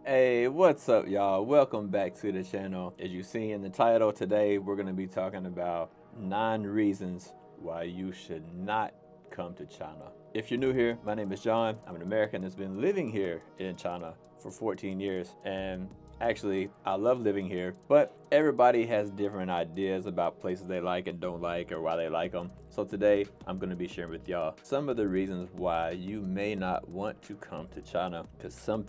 Hey, what's up, y'all? Welcome back to the channel. As you see in the title, today we're going to be talking about 9 reasons why you should not come to China. If you're new here, my name is John. I'm an American that's been living here in China for 14 years. And actually, I love living here, but everybody has different ideas about places they like and don't like or why they like them. So today, I'm going to be sharing with y'all some of the reasons why you may not want to come to China, because some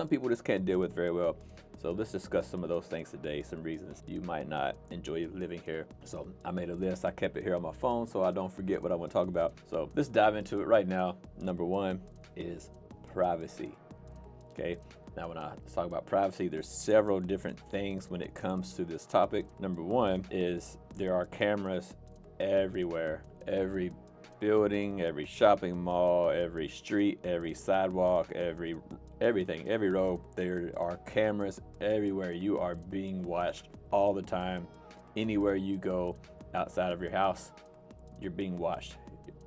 people just can't deal with very well. So let's discuss some of those things today, some reasons you might not enjoy living here. So I made a list. I kept it here on my phone so I don't forget what I want to talk about. So let's dive into it right now. Number 1 is privacy. Okay. Now, when I talk about privacy, there's several different things when it comes to this topic. Number 1 is there are cameras everywhere. Every building, every shopping mall, every street, every sidewalk, everything, every road, there are cameras everywhere. You are being watched all the time. Anywhere you go outside of your house, you're being watched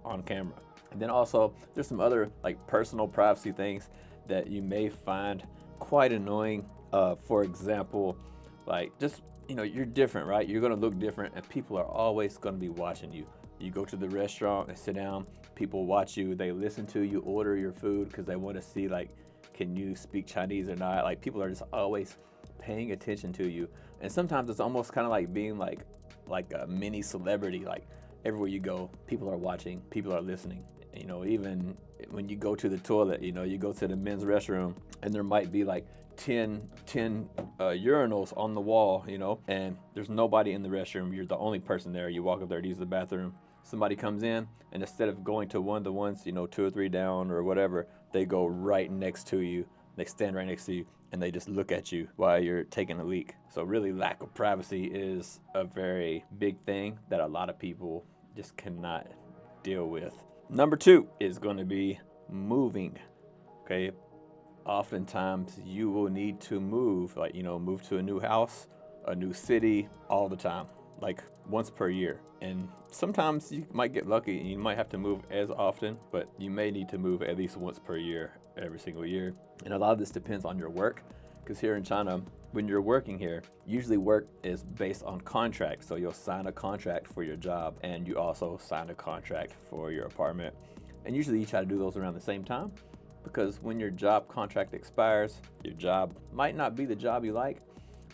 on camera. And then also there's some other like personal privacy things that you may find quite annoying. For example, like just, you're different, right? You're gonna look different and people are always gonna be watching you. You go to the restaurant and sit down, people watch you, they listen to you order your food because they want to see, like, can you speak Chinese or not? Like, people are just always paying attention to you. And sometimes it's almost kind of like being like a mini celebrity. Like, everywhere you go, people are watching, people are listening. Even when you go to the toilet, you go to the men's restroom and there might be like 10 urinals on the wall, and there's nobody in the restroom. You're the only person there. You walk up there to use the bathroom. Somebody comes in, and instead of going to one of the ones, 2 or 3 down or whatever, they go right next to you. They stand right next to you, and they just look at you while you're taking a leak. So really, lack of privacy is a very big thing that a lot of people just cannot deal with. Number 2 is going to be moving. Okay. Oftentimes you will need to move, like, move to a new house, a new city all the time, like once per year. And sometimes you might get lucky and you might have to move as often, but you may need to move at least once per year, every single year. And a lot of this depends on your work, because here in China, when you're working here, usually work is based on contract. So you'll sign a contract for your job and you also sign a contract for your apartment. And usually you try to do those around the same time, because when your job contract expires, your job might not be the job you like,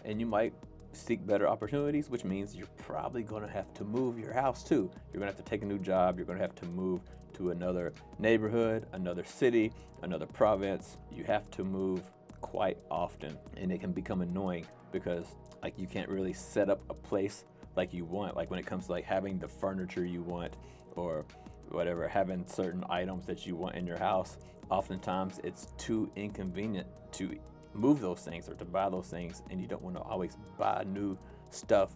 and you might seek better opportunities, which means you're probably going to have to move your house too. You're going to have to take a new job. You're going to have to move to another neighborhood, another city, another province. You have to move quite often, and it can become annoying because, like, you can't really set up a place like you want, like when it comes to like having the furniture you want or whatever, having certain items that you want in your house. Oftentimes it's too inconvenient to move those things or to buy those things, and you don't want to always buy new stuff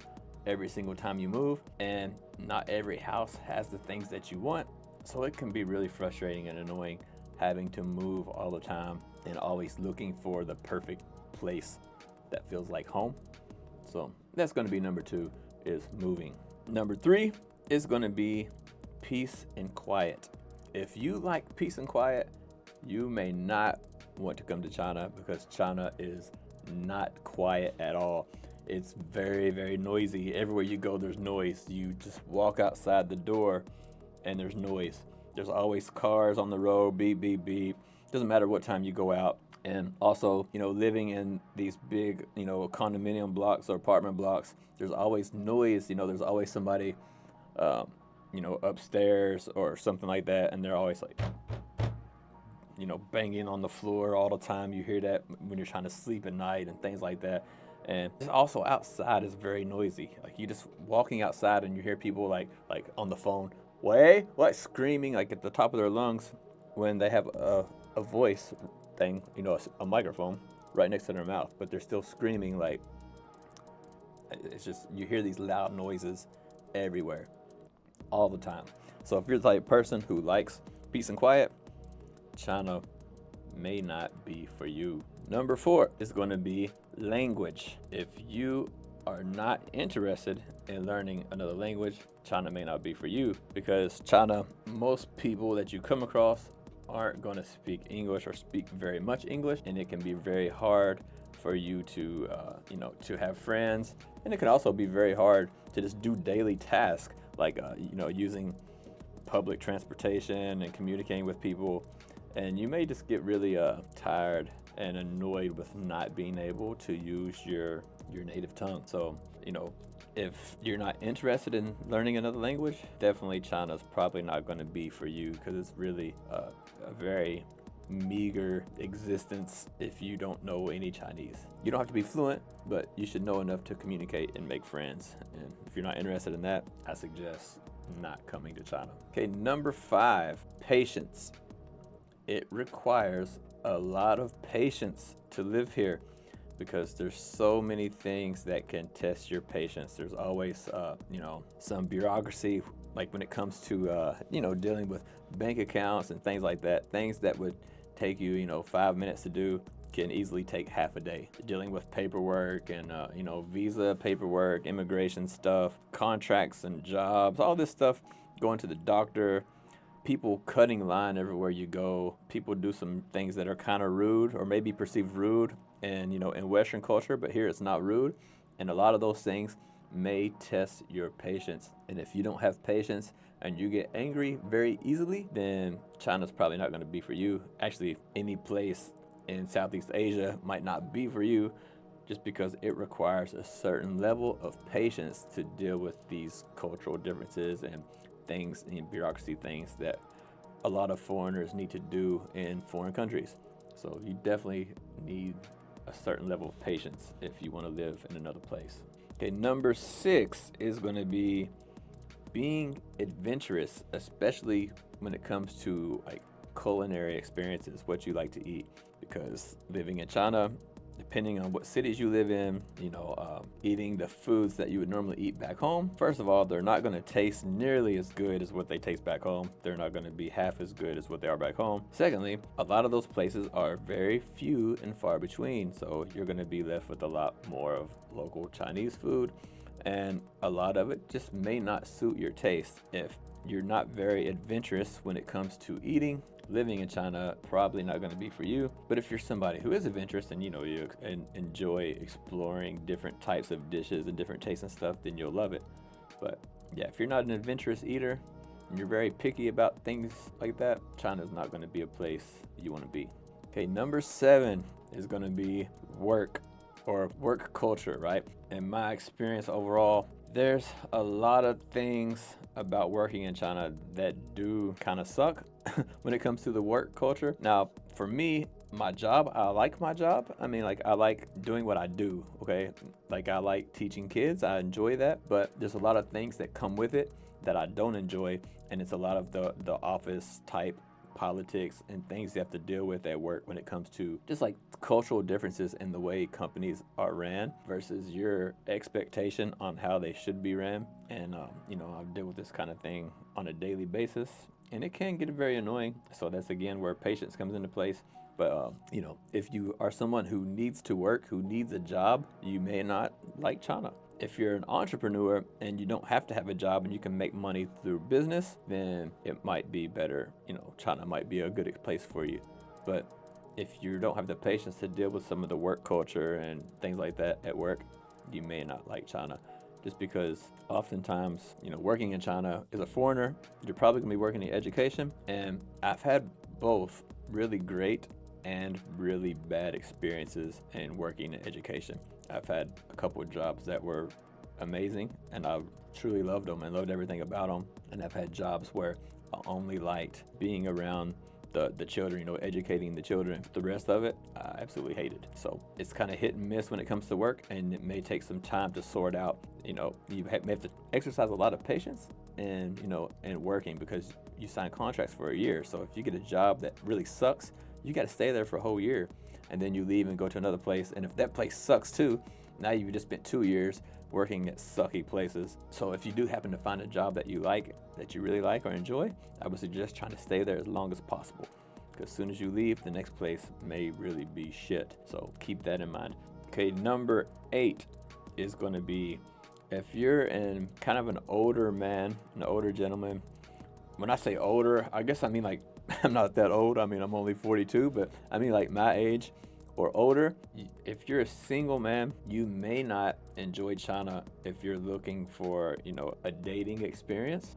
every single time you move, and not every house has the things that you want. So it can be really frustrating and annoying having to move all the time and always looking for the perfect place that feels like home. So that's going to be number 2, is moving. Number 3 is going to be peace and quiet. If you like peace and quiet, you may not want to come to China, because China is not quiet at all. It's very, very noisy. Everywhere you go, there's noise. You just walk outside the door and there's noise. There's always cars on the road, beep, beep, beep. Doesn't matter what time you go out. And also, living in these big, condominium blocks or apartment blocks, there's always noise. There's always somebody, upstairs or something like that. And they're always like, banging on the floor all the time. You hear that when you're trying to sleep at night and things like that. And also outside is very noisy. Like, you just walking outside and you hear people like on the phone, what, screaming like at the top of their lungs when they have a voice thing, a microphone right next to their mouth, but they're still screaming. Like, it's just, you hear these loud noises everywhere all the time. So if you're the type of person who likes peace and quiet, China may not be for you. Number 4 is going to be language. If you are not interested in learning another language, China may not be for you, because China, most people that you come across aren't going to speak English or speak very much English, and it can be very hard for you to, to have friends. And it can also be very hard to just do daily tasks like, using public transportation and communicating with people. And you may just get really tired and annoyed with not being able to use your native tongue. So, if you're not interested in learning another language, definitely China's probably not going to be for you, because it's really a very meager existence if you don't know any Chinese. You don't have to be fluent, but you should know enough to communicate and make friends. And if you're not interested in that, I suggest not coming to China. Okay, number 5, patience. It requires a lot of patience to live here, because there's so many things that can test your patience. There's always, some bureaucracy, like when it comes to, dealing with bank accounts and things like that. Things that would take you, 5 minutes to do can easily take half a day. Dealing with paperwork and, visa paperwork, immigration stuff, contracts and jobs, all this stuff, going to the doctor, people cutting line everywhere you go. People do some things that are kind of rude or maybe perceived rude and in Western culture, but here it's not rude. And a lot of those things may test your patience. And if you don't have patience and you get angry very easily, then China's probably not going to be for you. Actually, any place in Southeast Asia might not be for you, just because it requires a certain level of patience to deal with these cultural differences and things and bureaucracy things that a lot of foreigners need to do in foreign countries. So you definitely need a certain level of patience if you want to live in another place. Okay, number 6 is going to be being adventurous, especially when it comes to like culinary experiences, what you like to eat. Because living in China, depending on what cities you live in, eating the foods that you would normally eat back home, first of all, they're not going to taste nearly as good as what they taste back home. They're not going to be half as good as what they are back home. Secondly, a lot of those places are very few and far between, so you're going to be left with a lot more of local Chinese food, and a lot of it just may not suit your taste. If you're not very adventurous when it comes to eating, living in China probably not going to be for you. But if you're somebody who is adventurous and you enjoy exploring different types of dishes and different tastes and stuff, then you'll love it. But yeah, if you're not an adventurous eater and you're very picky about things like that, China's not going to be a place you want to be. Okay, number 7 is going to be work, or work culture, right? In my experience overall, there's a lot of things about working in China that do kind of suck when it comes to the work culture. Now, for me, my job, I like my job. I mean, like, I like doing what I do, okay? Like, I like teaching kids. I enjoy that. But there's a lot of things that come with it that I don't enjoy. And it's a lot of the office type politics and things you have to deal with at work when it comes to just like cultural differences in the way companies are ran versus your expectation on how they should be ran. And I deal with this kind of thing on a daily basis, and it can get very annoying. So that's again where patience comes into place. But if you are someone who needs to work, who needs a job, you may not like China. If you're an entrepreneur and you don't have to have a job and you can make money through business, then it might be better. China might be a good place for you. But if you don't have the patience to deal with some of the work culture and things like that at work, you may not like China. Just because oftentimes, working in China as a foreigner, you're probably gonna be working in education. And I've had both really great and really bad experiences in working in education. I've had a couple of jobs that were amazing, and I truly loved them and loved everything about them. And I've had jobs where I only liked being around the children, educating the children. The rest of it, I absolutely hated. So it's kind of hit and miss when it comes to work, and it may take some time to sort out. You may have to exercise a lot of patience and working, because you sign contracts for a year. So if you get a job that really sucks, you got to stay there for a whole year, and then you leave and go to another place. And if that place sucks too, now you've just spent 2 years working at sucky places. So if you do happen to find a job that you like, that you really like or enjoy, I would suggest trying to stay there as long as possible, because as soon as you leave, the next place may really be shit. So keep that in mind. Okay, number 8 is going to be, if you're kind of an older man, an older gentleman. When I say older, I guess I mean like I'm not that old. I mean, I'm only 42, but I mean, like my age or older, if you're a single man, you may not enjoy China if you're looking for, a dating experience.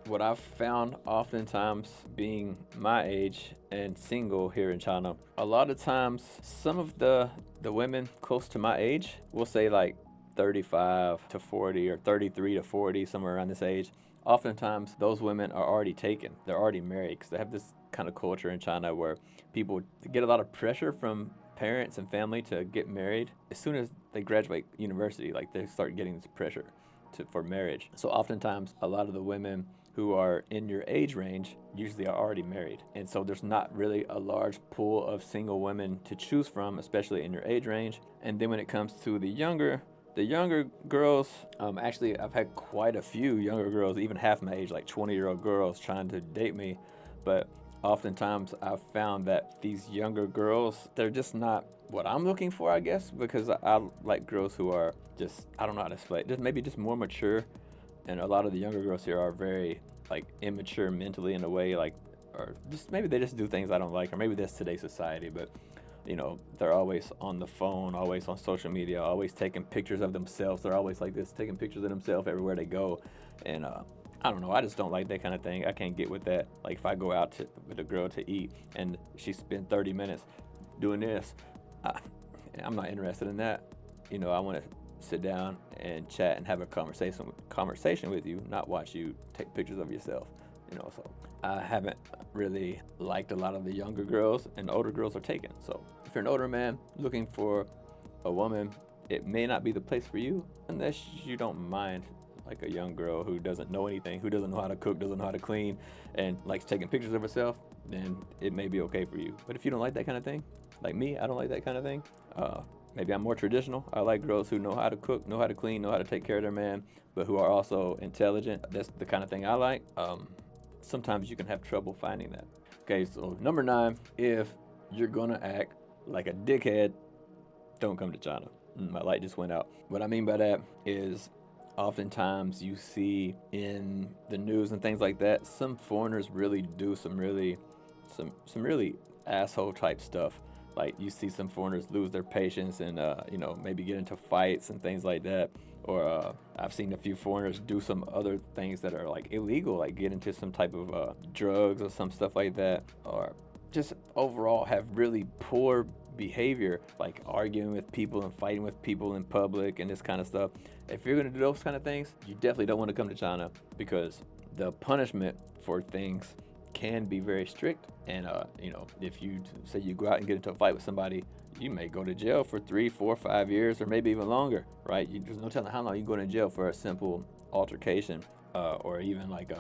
What I've found oftentimes being my age and single here in China, a lot of times some of the women close to my age, we'll say like 35 to 40 or 33 to 40, somewhere around this age. Oftentimes those women are already taken. They're already married because they have this kind of culture in China where people get a lot of pressure from parents and family to get married as soon as they graduate university. Like they start getting this pressure for marriage. So oftentimes a lot of the women who are in your age range usually are already married, and so there's not really a large pool of single women to choose from, especially in your age range. And then when it comes to the younger girls, actually I've had quite a few younger girls, even half my age, like 20-year-old girls trying to date me. But oftentimes I've found that these younger girls, they're just not what I'm looking for, I guess, because I like girls who are just, I don't know how to explain, just more mature. And a lot of the younger girls here are very like immature mentally in a way, like, or just maybe they just do things I don't like, or maybe that's today's society. But they're always on the phone, always on social media, always taking pictures of themselves. They're always like this, taking pictures of themselves everywhere they go. And I don't know, I just don't like that kind of thing. I can't get with that. Like if I go out with a girl to eat and she spent 30 minutes doing this, I'm not interested in that. I want to sit down and chat and have a conversation with you, not watch you take pictures of yourself. So I haven't really liked a lot of the younger girls, and the older girls are taken. So if you're an older man looking for a woman, it may not be the place for you unless you don't mind like a young girl who doesn't know anything, who doesn't know how to cook, doesn't know how to clean, and likes taking pictures of herself. Then it may be okay for you. But if you don't like that kind of thing, like me, I don't like that kind of thing. Maybe I'm more traditional. I like girls who know how to cook, know how to clean, know how to take care of their man, but who are also intelligent. That's the kind of thing I like. Sometimes you can have trouble finding that. Okay, so number 9, if you're gonna act like a dickhead, don't come to China. My light just went out. What I mean by that is oftentimes you see in the news and things like that, some foreigners really do some really asshole type stuff. Like you see some foreigners lose their patience and maybe get into fights and things like that. Or I've seen a few foreigners do some other things that are like illegal, like get into some type of drugs or some stuff like that, or just overall have really poor behavior, like arguing with people and fighting with people in public and this kind of stuff. If you're gonna do those kind of things, you definitely don't want to come to China, because the punishment for things can be very strict. And if you say you go out and get into a fight with somebody, you may go to jail for 3, 4, 5 years, or maybe even longer, right? There's no telling how long you go to jail for a simple altercation, or even like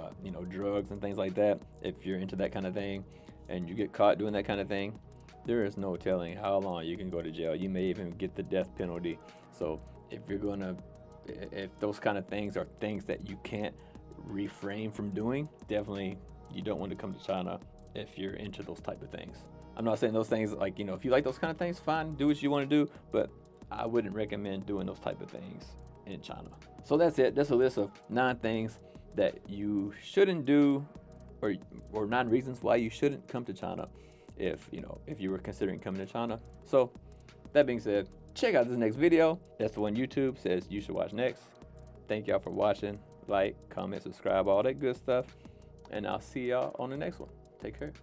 drugs and things like that. If you're into that kind of thing and you get caught doing that kind of thing, there is no telling how long you can go to jail. You may even get the death penalty. So if those kind of things are things that you can't refrain from doing, definitely you don't want to come to China if you're into those type of things. I'm not saying those things, like, if you like those kind of things, fine, do what you want to do, but I wouldn't recommend doing those type of things in China. So that's it. That's a list of 9 things that you shouldn't do, or 9 reasons why you shouldn't come to China if you were considering coming to China. So that being said, check out this next video. That's the one YouTube says you should watch next. Thank y'all for watching. Like, comment, subscribe, all that good stuff. And I'll see y'all on the next one. Take care.